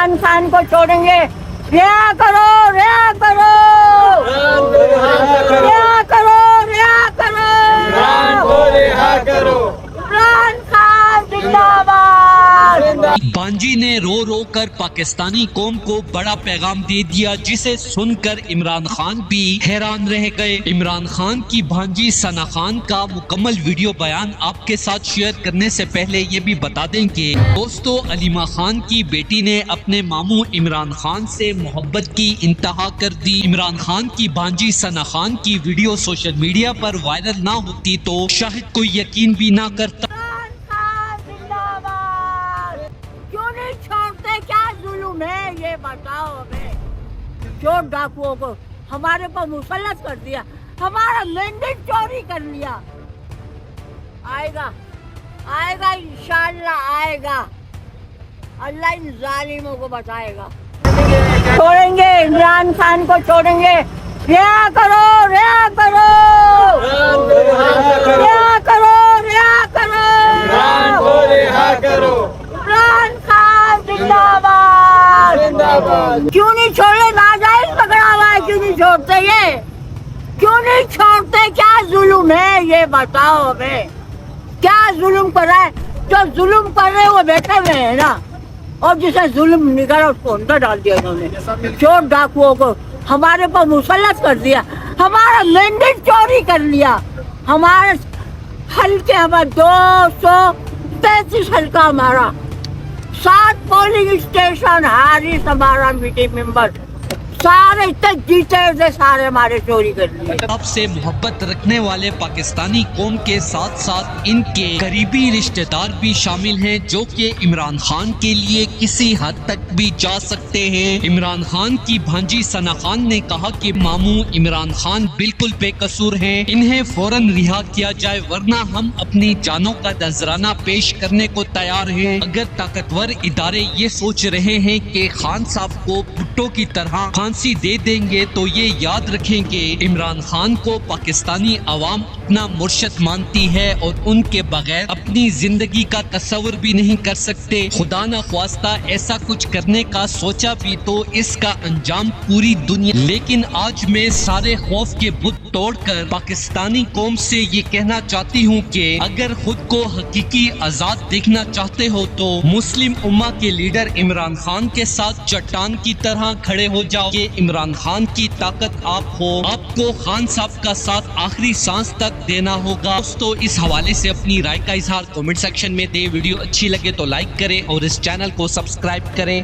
इमरान खान को छोड़ेंगे। रिहा करो, रिहा करो, रिहा करो, रिहा करो, इमरान को रिहा करो। इमरान खान जिंदाबाद। बांजी ने रो रो कर पाकिस्तानी कौम को बड़ा पैगाम दे दिया, जिसे सुनकर इमरान खान भी हैरान रह गए। इमरान खान की भांजी सना खान का मुकम्मल वीडियो बयान आपके साथ शेयर करने से पहले ये भी बता दें कि दोस्तों, अलीमा खान की बेटी ने अपने मामू इमरान खान से मोहब्बत की इंतहा कर दी। इमरान खान की भांजी सना खान की वीडियो सोशल मीडिया पर वायरल ना होती तो शायद कोई यकीन भी ना करता। इमरान खान जिंदाबाद। क्यों नहीं छोड़ते, क्या जुल्म है ये बताओ हमें। चोर डाकुओं को हमारे पर मुसल्लत कर दिया, हमारा मैंडेट चोरी कर लिया। आएगा, आएगा, इंशाअल्लाह आएगा। अल्लाह इन जालिमों को बताएगा। छोड़ेंगे, इमरान खान को छोड़ेंगे। रिहा करो, रिहा करो, रिहा करो, रिहा करो, इमरान को रिहा करो। इमरान खान जिंदाबाद। जिंदाबाद। क्यों नहीं छोड़े, नाजायज पकड़ा हुआ है, क्यों नहीं छोड़ते ये, क्यों नहीं छोड़ते, क्या जुल्म है ये बताओ हमें। क्या जुल्म कर रहा है, जो जुल्म कर रहे हैं वो बैठे हुए हैं ना, और जिसे जुल्म निकला उसको अंदर डाल दिया इन्होंने। चोर डाकुओं को हमारे पर मुसल्लत कर दिया, हमारा मैंडेट चोरी कर लिया। हमारे हल्के हमारे 233 हल्का हमारा, 7 पोलिंग स्टेशन हारिस हमारा मीटिंग मेंबर, सारे इतने जीते थे, सारे हमारे चोरी कर लिए। आपसे मोहब्बत रखने वाले पाकिस्तानी कौम के साथ साथ इनके करीबी रिश्तेदार भी शामिल हैं, जो कि इमरान खान के लिए किसी हद तक भी जा सकते हैं। इमरान खान की भांजी सना खान ने कहा कि मामू इमरान खान बिल्कुल बेकसूर हैं, इन्हें फौरन रिहा किया जाए, वरना हम अपनी जानों का नजराना पेश करने को तैयार हैं। अगर ताकतवर इदारे ये सोच रहे हैं कि खान साहब को भुट्टो की तरह फांसी दे देंगे, तो ये याद रखें कि इमरान खान को पाकिस्तानी अवाम अपना मुर्शद मानती है और उनके बगैर अपनी जिंदगी का तस्वर भी नहीं कर सकते। खुदा न ख्वास्ता ऐसा कुछ करने का सोचा भी तो इसका अंजाम पूरी दुनिया। लेकिन आज मैं सारे खौफ के बुत तोड़कर पाकिस्तानी कौम से ये कहना चाहती हूँ कि अगर खुद को हकीकी आजाद देखना चाहते हो तो मुस्लिम उम्मा के लीडर इमरान खान के साथ चट्टान की तरह खड़े हो जाओ। कि इमरान खान की ताकत आप हो, आपको खान साहब का साथ आखिरी सांस तक देना होगा। दोस्तों, इस हवाले से अपनी राय का इजहार कमेंट सेक्शन में दे। वीडियो अच्छी लगे तो लाइक करें और इस चैनल को सब्सक्राइब करें।